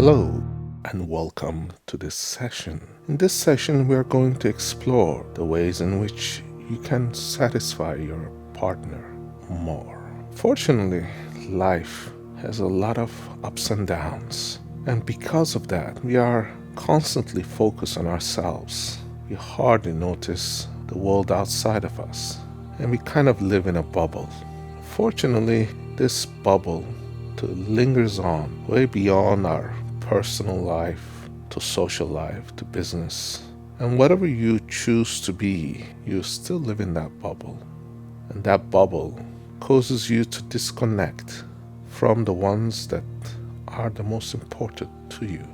Hello and welcome to this session. In this session, we are going to explore the ways in which you can satisfy your partner more. Fortunately, life has a lot of ups and downs, and because of that, we are constantly focused on ourselves. We hardly notice the world outside of us, and we kind of live in a bubble. Fortunately, this bubble lingers on way beyond our personal life, to social life, to business. And whatever you choose to be, you still live in that bubble. And that bubble causes you to disconnect from the ones that are the most important to you.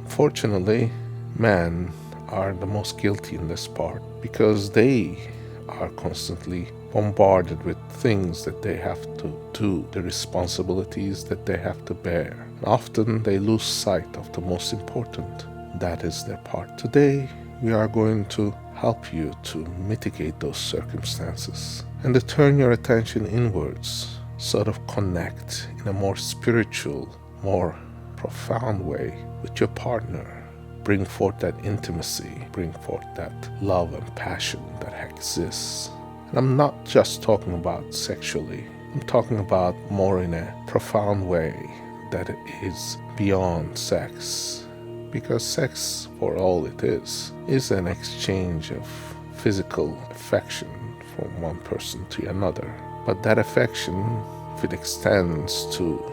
Unfortunately, men are the most guilty in this part because they are constantly bombarded with things that they have to do, the responsibilities that they have to bear. And often they lose sight of the most important, that is their part. Today, we are going to help you to mitigate those circumstances and to turn your attention inwards, sort of connect in a more spiritual, more profound way with your partner. Bring forth that intimacy, bring forth that love and passion that exists. And I'm not just talking about sexually, I'm talking about more in a profound way that it is beyond sex. Because sex, for all it is an exchange of physical affection from one person to another. But that affection, if it extends to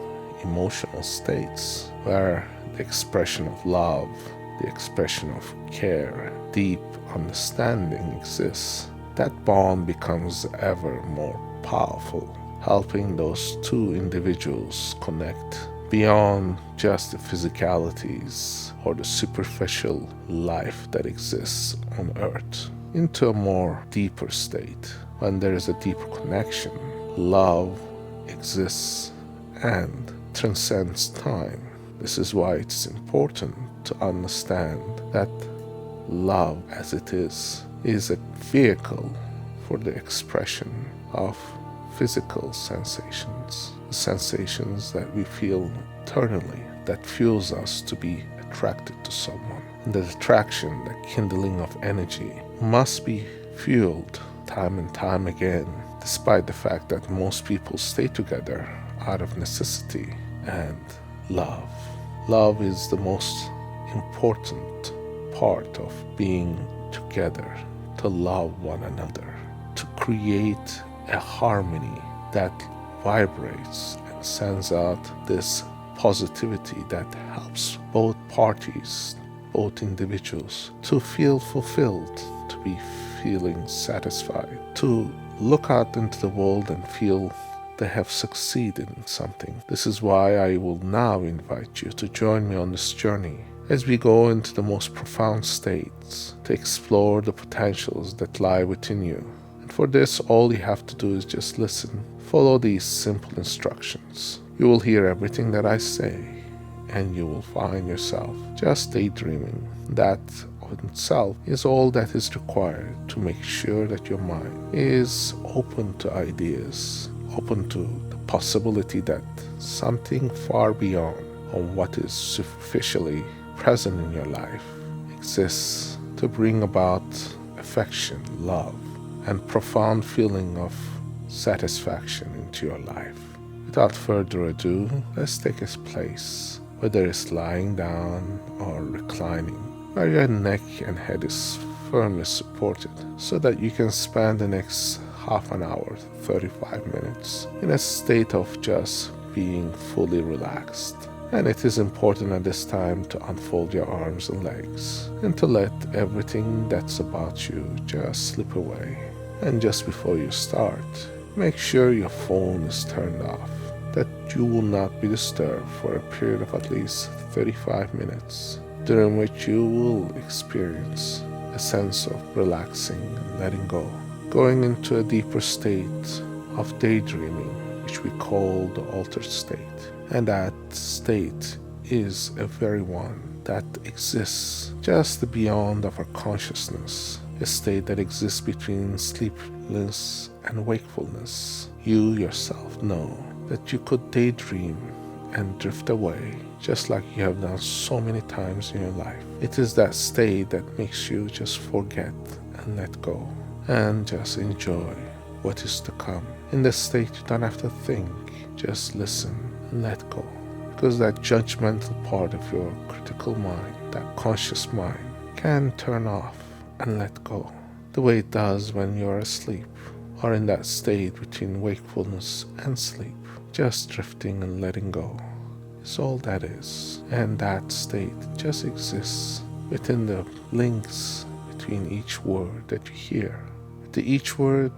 emotional states where the expression of love, the expression of care, deep understanding exists, that bond becomes ever more powerful, helping those two individuals connect beyond just the physicalities or the superficial life that exists on earth into a more deeper state. When there is a deeper connection, love exists and transcends time. This is why it's important to understand that love as it is a vehicle for the expression of physical sensations, sensations that we feel internally, that fuels us to be attracted to someone. And that attraction, that kindling of energy, must be fueled time and time again, despite the fact that most people stay together out of necessity and love. Love is the most important part of being together, to love one another, to create a harmony that vibrates and sends out this positivity that helps both parties, both individuals, to feel fulfilled, to be feeling satisfied, to look out into the world and feel they have succeeded in something. This is why I will now invite you to join me on this journey as we go into the most profound states to explore the potentials that lie within you. And for this, all you have to do is just listen. Follow these simple instructions. You will hear everything that I say, and you will find yourself just daydreaming. That in itself is all that is required to make sure that your mind is open to ideas, open to the possibility that something far beyond on what is superficially present in your life exists to bring about affection, love, and profound feeling of satisfaction into your life. Without further ado, let's take its place, whether it's lying down or reclining, where your neck and head is firmly supported so that you can spend the next half an hour, 35 minutes in a state of just being fully relaxed. And it is important at this time to unfold your arms and legs and to let everything that's about you just slip away. And just before you start, make sure your phone is turned off, that you will not be disturbed for a period of at least 35 minutes, during which you will experience a sense of relaxing and letting go, going into a deeper state of daydreaming, which we call the altered state. And that state is a very one that exists just beyond of our consciousness, a state that exists between sleepiness and wakefulness. You yourself know that you could daydream and drift away, just like you have done so many times in your life. It is that state that makes you just forget and let go and just enjoy what is to come. In this state, you don't have to think, just listen and let go. Because that judgmental part of your critical mind, that conscious mind, can turn off and let go, the way it does when you're asleep or in that state between wakefulness and sleep. Just drifting and letting go is all that is. And that state just exists within the links between each word that you hear. To each word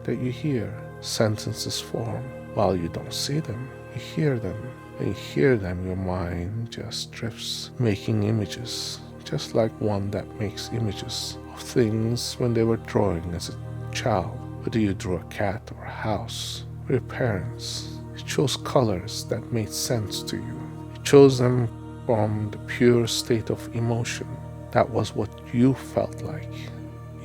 that you hear, sentences form. While you don't see them, you hear them. When you hear them, your mind just drifts, making images, just like one that makes images of things when they were drawing as a child. Whether you drew a cat or a house, or your parents, you chose colors that made sense to you. You chose them from the pure state of emotion. That was what you felt like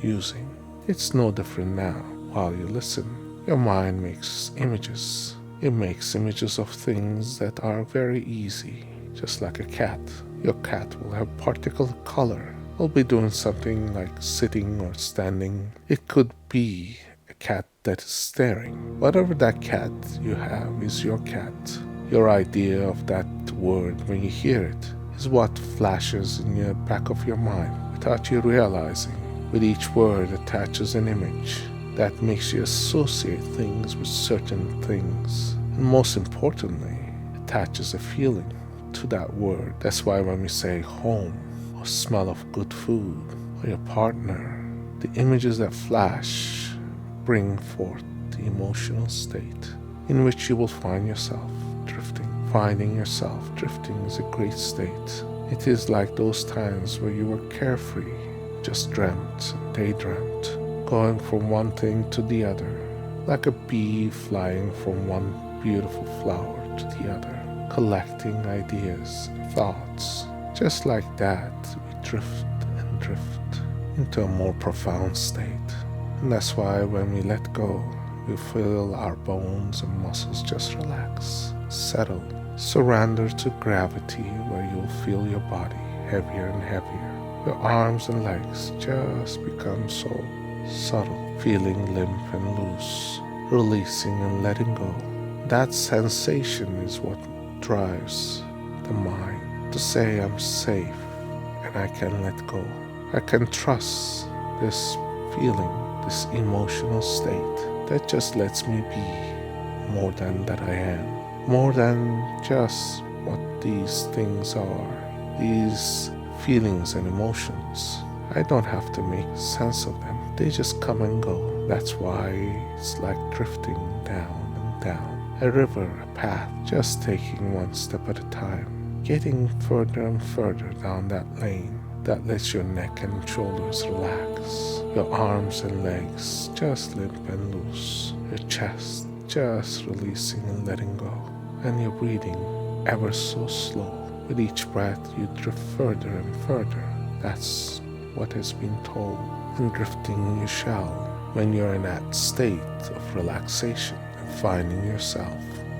using. It's no different now. While you listen, your mind makes images. It makes images of things that are very easy, just like a cat. Your cat will have particular color. Will be doing something like sitting or standing. It could be a cat that is staring. Whatever that cat you have is your cat. Your idea of that word when you hear it is what flashes in the back of your mind without you realizing. With each word attaches an image that makes you associate things with certain things. And most importantly, attaches a feeling to that word. That's why when we say home, or smell of good food, or your partner, the images that flash bring forth the emotional state in which you will find yourself drifting. Finding yourself drifting is a great state. It is like those times where you were carefree, just dreamt and daydreamt, going from one thing to the other, like a bee flying from one beautiful flower to the other, collecting ideas and thoughts. Just like that, we drift and drift into a more profound state. And that's why when we let go, we feel our bones and muscles just relax, settle, surrender to gravity, where you'll feel your body heavier and heavier. Your arms and legs just become so subtle, feeling limp and loose, releasing and letting go. That sensation is what drives the mind to say, I'm safe and I can let go. I can trust this feeling, this emotional state that just lets me be more than that I am, more than just what these things are, these feelings and emotions. I don't have to make sense of them. They just come and go. That's why it's like drifting down and down. A river, a path, just taking one step at a time, getting further and further down that lane that lets your neck and shoulders relax, your arms and legs just limp and loose, your chest just releasing and letting go, and you're breathing ever so slow. With each breath you drift further and further. That's what has been told. And drifting you shall when you're in that state of relaxation and finding yourself.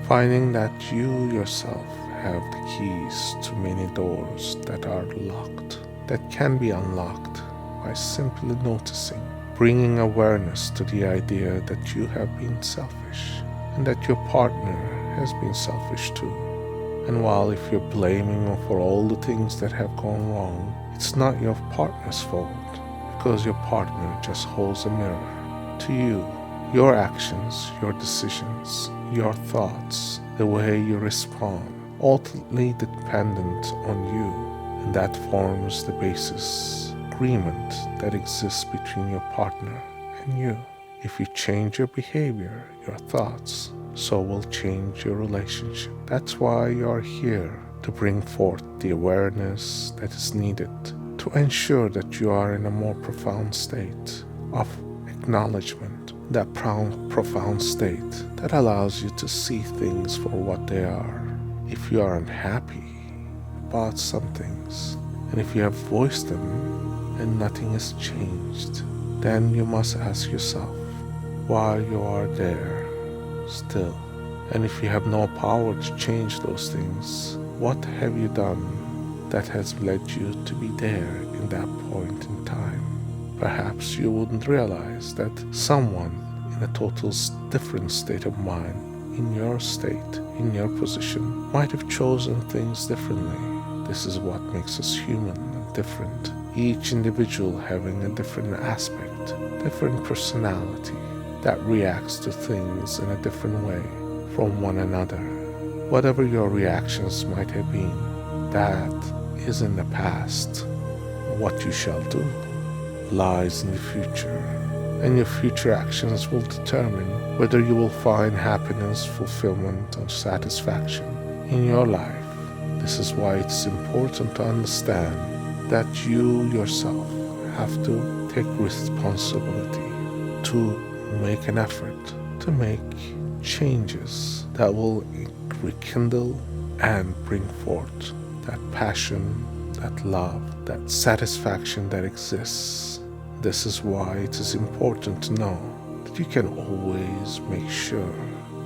Finding that you yourself have the keys to many doors that are locked, that can be unlocked by simply noticing, bringing awareness to the idea that you have been selfish and that your partner has been selfish too. And while if you're blaming for all the things that have gone wrong, it's not your partner's fault, because your partner just holds a mirror to you. Your actions, your decisions, your thoughts, the way you respond, ultimately dependent on you. And that forms the basis, agreement that exists between your partner and you. If you change your behavior, your thoughts, so will change your relationship. That's why you are here, to bring forth the awareness that is needed to ensure that you are in a more profound state of acknowledgement, that profound state that allows you to see things for what they are. If you are unhappy about some things, and if you have voiced them and nothing has changed, then you must ask yourself why you are there still, And if you have no power to change those things, what have you done that has led you to be there in that point in time? Perhaps you wouldn't realize that someone in a total different state of mind, in your state, in your position, might have chosen things differently. This is what makes us human and different. Each individual having a different aspect, different personality that reacts to things in a different way from one another. Whatever your reactions might have been, that is in the past. What you shall do lies in the future, and your future actions will determine whether you will find happiness, fulfillment, or satisfaction in your life. This is why it's important to understand that you yourself have to take responsibility to make an effort to make changes that will rekindle and bring forth that passion, that love, that satisfaction that exists. This is why it is important to know that you can always make sure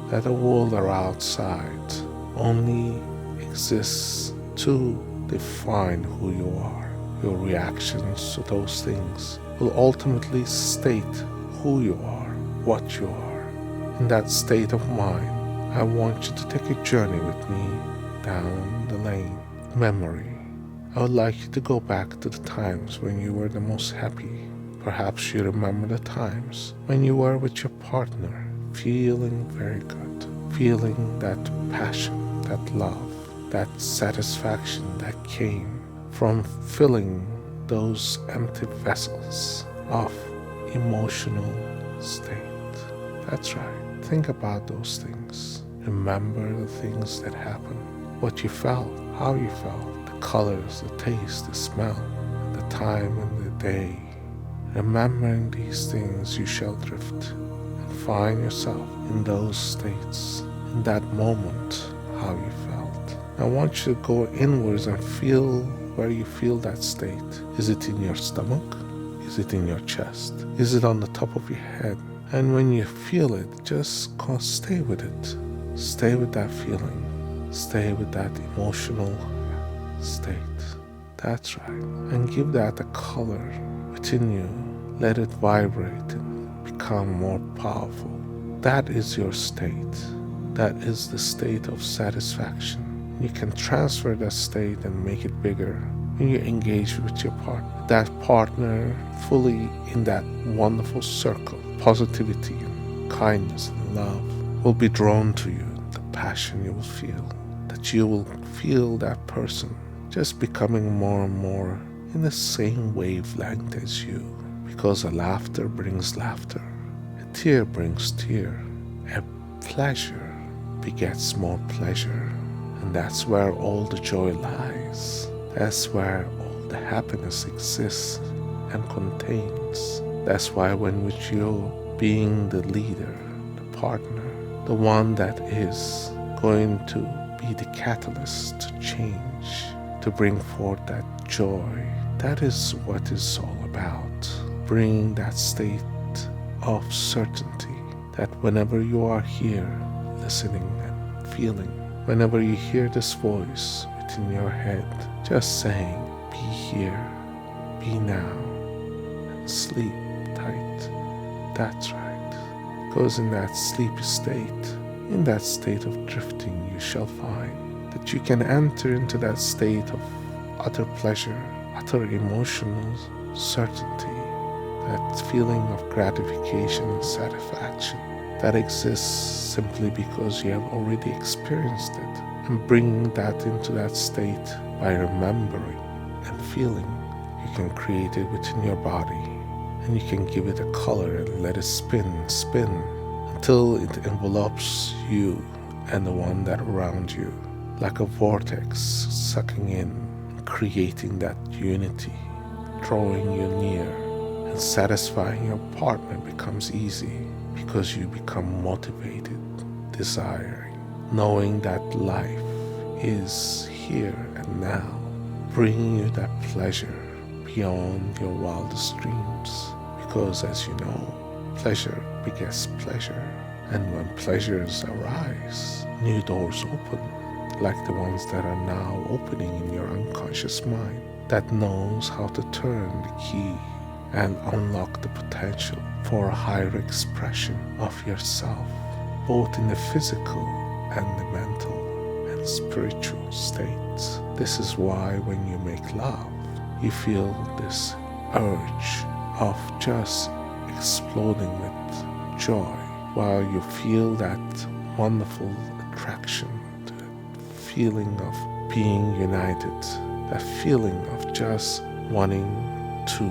that the world outside only exists to define who you are. Your reactions to those things will ultimately state who you are, what you are. In that state of mind, I want you to take a journey with me down the lane of memory. I would like you to go back to the times when you were the most happy. Perhaps you remember the times when you were with your partner, feeling very good, feeling that passion, that love, that satisfaction that came from filling those empty vessels of emotional state. That's right. Think about those things. Remember the things that happened, what you felt, how you felt, the colors, the taste, the smell, the time and the day. Remembering these things, you shall drift and find yourself in those states, in that moment, how you felt. I want you to go inwards and feel where you feel that state. Is it in your stomach? Is it in your chest? Is it on the top of your head? And when you feel it, just stay with it. Stay with that feeling. Stay with that emotional state. That's right. And give that a color within you. Let it vibrate and become more powerful. That is your state. That is the state of satisfaction. You can transfer that state and make it bigger when you engage with your partner. That partner fully in that wonderful circle, positivity and kindness and love will be drawn to you. The passion you will feel, that you will feel that person just becoming more and more in the same wavelength as you. Because a laughter brings laughter, a tear brings tear, a pleasure begets more pleasure, and that's where all the joy lies. That's where all the happiness exists and contains. That's why when with you being the leader, the partner, the one that is going to be the catalyst to change, to bring forth that joy, that is what it's all about. Bringing that state of certainty that whenever you are here listening and feeling, whenever you hear this voice within your head just saying, be here, be now, and sleep tight. That's right. Because in that sleepy state, in that state of drifting, you shall find that you can enter into that state of utter pleasure, utter emotional certainty, that feeling of gratification and satisfaction that exists simply because you have already experienced it. And bringing that into that state by remembering and feeling, you can create it within your body, and you can give it a color and let it spin until it envelopes you and the one that around you like a vortex, sucking in, creating that unity, drawing you near, and satisfying your partner becomes easy because you become motivated, desiring, knowing that life is here and now, bringing you that pleasure beyond your wildest dreams. Because as you know, pleasure begets pleasure, And when pleasures arise, new doors open, like the ones that are now opening in your unconscious mind, that knows how to turn the key and unlock the potential for a higher expression of yourself, both in the physical and the mental and spiritual states. This is why when you make love, you feel this urge of just exploding with joy, while you feel that wonderful attraction, the feeling of being united, that feeling of just wanting to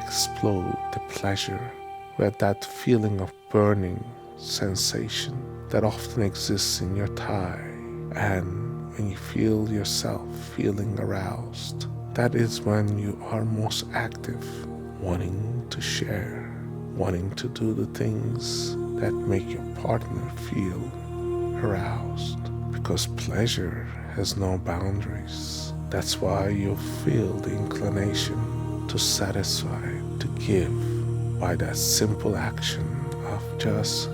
explode the pleasure, where that feeling of burning sensation that often exists in your thigh, and when you feel yourself feeling aroused, that is when you are most active, wanting to share, wanting to do the things that make your partner feel aroused, because pleasure has no boundaries. That's why you feel the inclination to satisfy, to give, by that simple action of just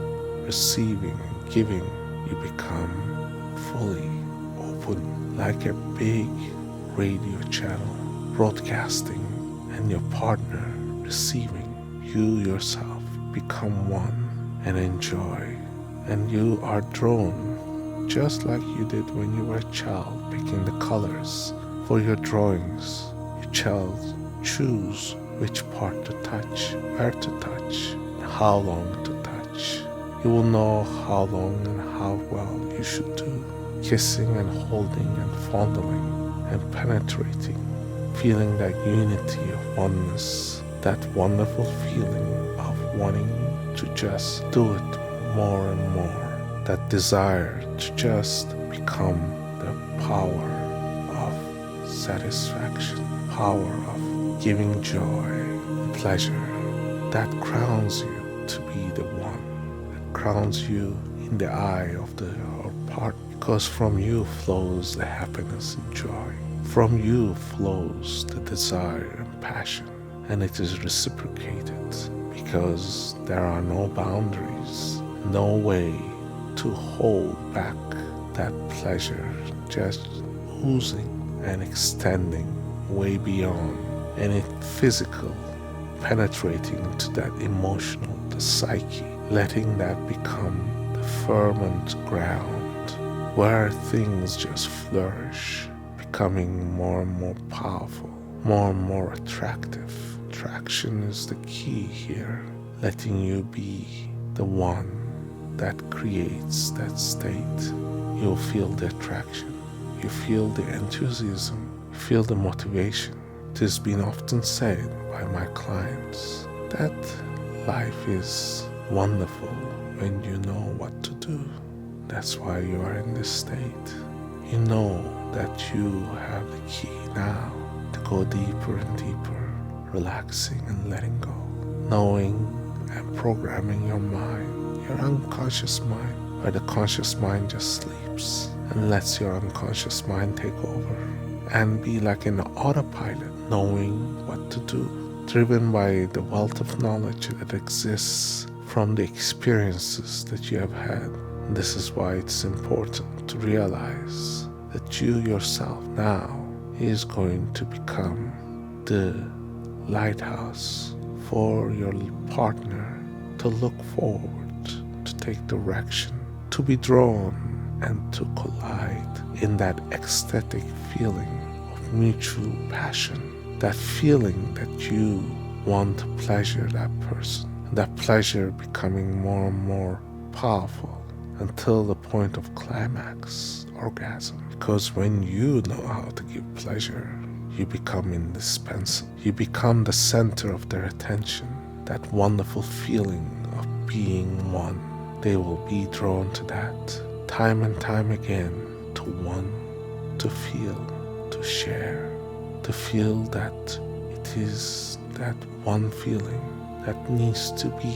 receiving and giving. You become fully open, like a big radio channel broadcasting, and your partner receiving. You yourself become one and enjoy, and you are drawn, just like you did when you were a child picking the colors for your drawings. You shall choose which part to touch, where to touch, and how long to touch. You will know how long and how well you should do, kissing and holding and fondling and penetrating, feeling that unity of oneness, that wonderful feeling of wanting to just do it more and more, that desire to just become the power of satisfaction, power of giving joy, pleasure, that crowns you to be the one, that crowns you in the eye of the part, because from you flows the happiness and joy. From you flows the desire and passion, and it is reciprocated, because there are no boundaries, no way to hold back that pleasure, just oozing and extending way beyond any physical, penetrating to that emotional, the psyche, letting that become the ferment ground where things just flourish, becoming more and more powerful, more and more attractive. Attraction is the key here, letting you be the one that creates that state. You'll feel the attraction, you feel the enthusiasm, you feel the motivation. It has been often said by my clients that life is wonderful when you know what to do. That's why you are in this state. You know that you have the key now to go deeper and deeper, relaxing and letting go, knowing and programming your mind, your unconscious mind, where the conscious mind just sleeps and lets your unconscious mind take over and be like an autopilot, knowing what to do, driven by the wealth of knowledge that exists from the experiences that you have had. And this is why it's important to realize that you yourself now is going to become the lighthouse for your partner to look forward, to take direction, to be drawn and to collide in that ecstatic feeling of mutual passion, that feeling that you want to pleasure that person, that pleasure becoming more and more powerful until the point of climax, orgasm. Because when you know how to give pleasure, you become indispensable. You become the center of their attention, that wonderful feeling of being one. They will be drawn to that time and time again, to one, to feel, to share, to feel that it is that one feeling that needs to be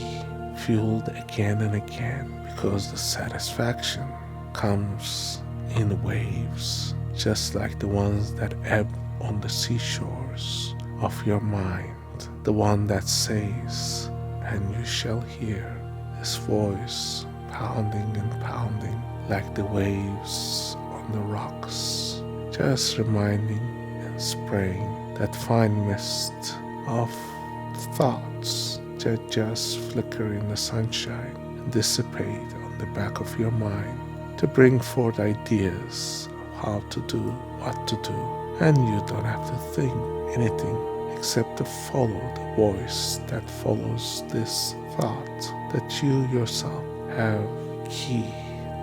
fueled again and again, because the satisfaction comes in waves, just like the ones that ebb on the seashores of your mind, the one that says, and you shall hear his voice pounding and pounding like the waves on the rocks, just reminding and spraying that fine mist of thoughts that just flicker in the sunshine and dissipate on the back of your mind to bring forth ideas of how to do, what to do, and you don't have to think anything except to follow the voice that follows this thought that you yourself have key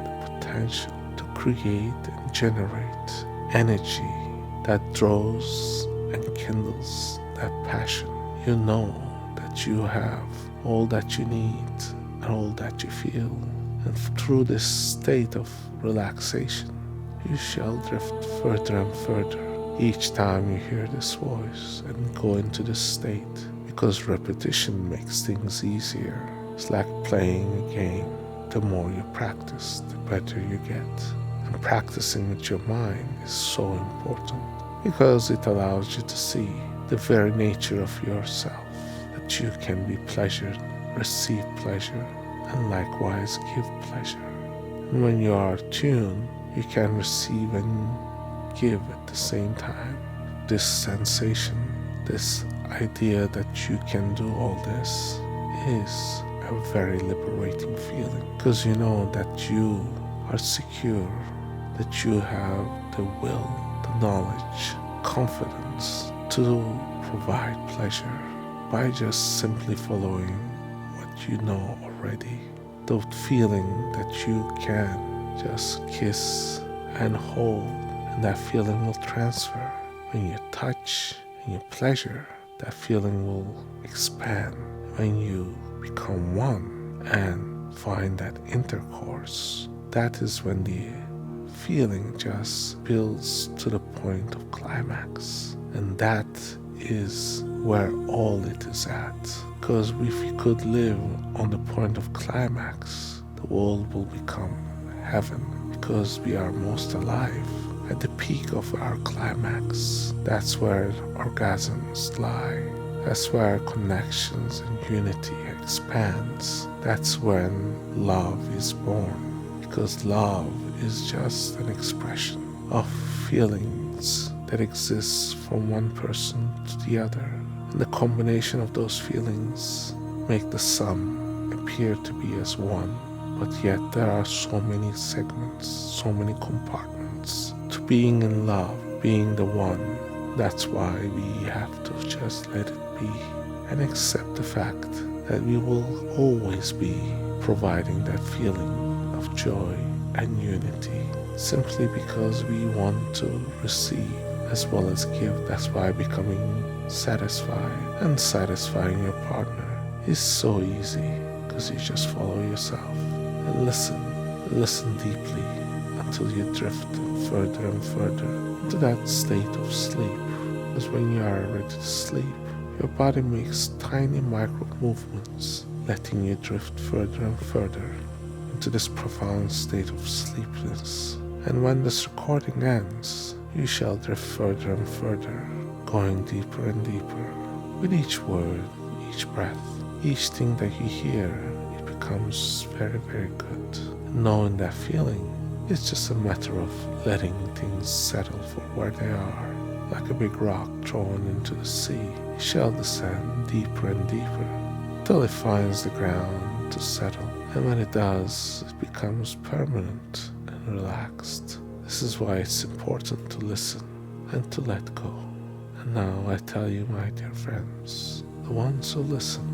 the potential to create and generate energy that draws and kindles that passion. You know that you have all that you need and all that you feel, and through this state of relaxation you shall drift further and further each time you hear this voice and go into this state, because repetition makes things easier. It's like playing a game. The more you practice, the better you get. And practicing with your mind is so important because it allows you to see the very nature of yourself, that you can be pleasured, receive pleasure, and likewise give pleasure. And when you are tuned, you can receive and give at the same time. This sensation, this idea that you can do all this is a very liberating feeling, because you know that you are secure, that you have the will, the knowledge, confidence to provide pleasure by just simply following what you know already. The feeling that you can just kiss and hold, and that feeling will transfer. When you touch and you pleasure, that feeling will expand. When you become one and find that intercourse, that is when the feeling just builds to the point of climax. And that is where all it is at. Because if we could live on the point of climax, the world will become heaven, because we are most alive at the peak of our climax. That's where orgasms lie. That's where connections and unity expands. That's when love is born, because love is just an expression of feelings that exists from one person to the other. And the combination of those feelings make the sum appear to be as one. But yet there are so many segments, so many compartments to being in love, being the one. That's why we have to just let it be and accept the fact that we will always be providing that feeling of joy and unity, simply because we want to receive as well as give. That's why becoming satisfied and satisfying your partner is so easy, because you just follow yourself and listen deeply until you drift further and further into that state of sleep. Because when you are ready to sleep, your body makes tiny micro movements, letting you drift further and further into this profound state of sleepiness. And when this recording ends, you shall drift further and further, going deeper and deeper. With each word, each breath, each thing that you hear, it becomes very, very good. And knowing that feeling, it's just a matter of letting things settle for where they are. Like a big rock thrown into the sea, it shall descend deeper and deeper until it finds the ground to settle. And when it does, it becomes permanent and relaxed. This is why it's important to listen and to let go. And now I tell you, my dear friends, the ones who listen,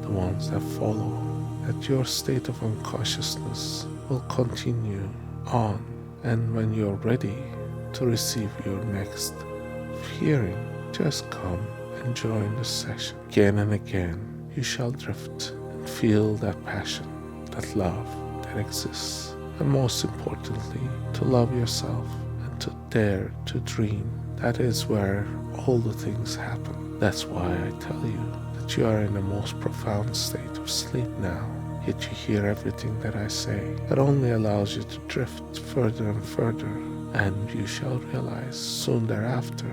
the ones that follow, that your state of unconsciousness will continue on. And when you're ready to receive your next hearing, just come and join the session. Again and again, you shall drift and feel that passion, that love that exists. And most importantly, to love yourself and to dare to dream. That is where all the things happen. That's why I tell you that you are in the most profound state of sleep now. Yet you hear everything that I say. That only allows you to drift further and further. And you shall realize soon thereafter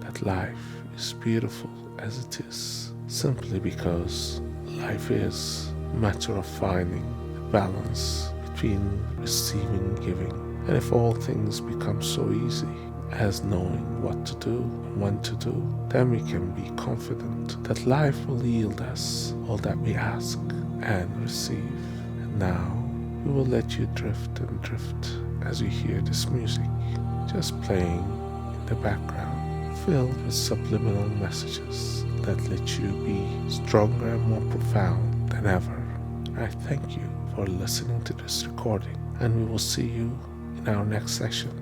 that life is beautiful as it is, simply because life is a matter of finding the balance between receiving and giving. And if all things become so easy as knowing what to do and when to do, then we can be confident that life will yield us all that we ask and receive. And now we will let you drift and drift as you hear this music just playing in the background, filled with subliminal messages that let you be stronger and more profound than ever. I thank you for listening to this recording, and we will see you in our next session.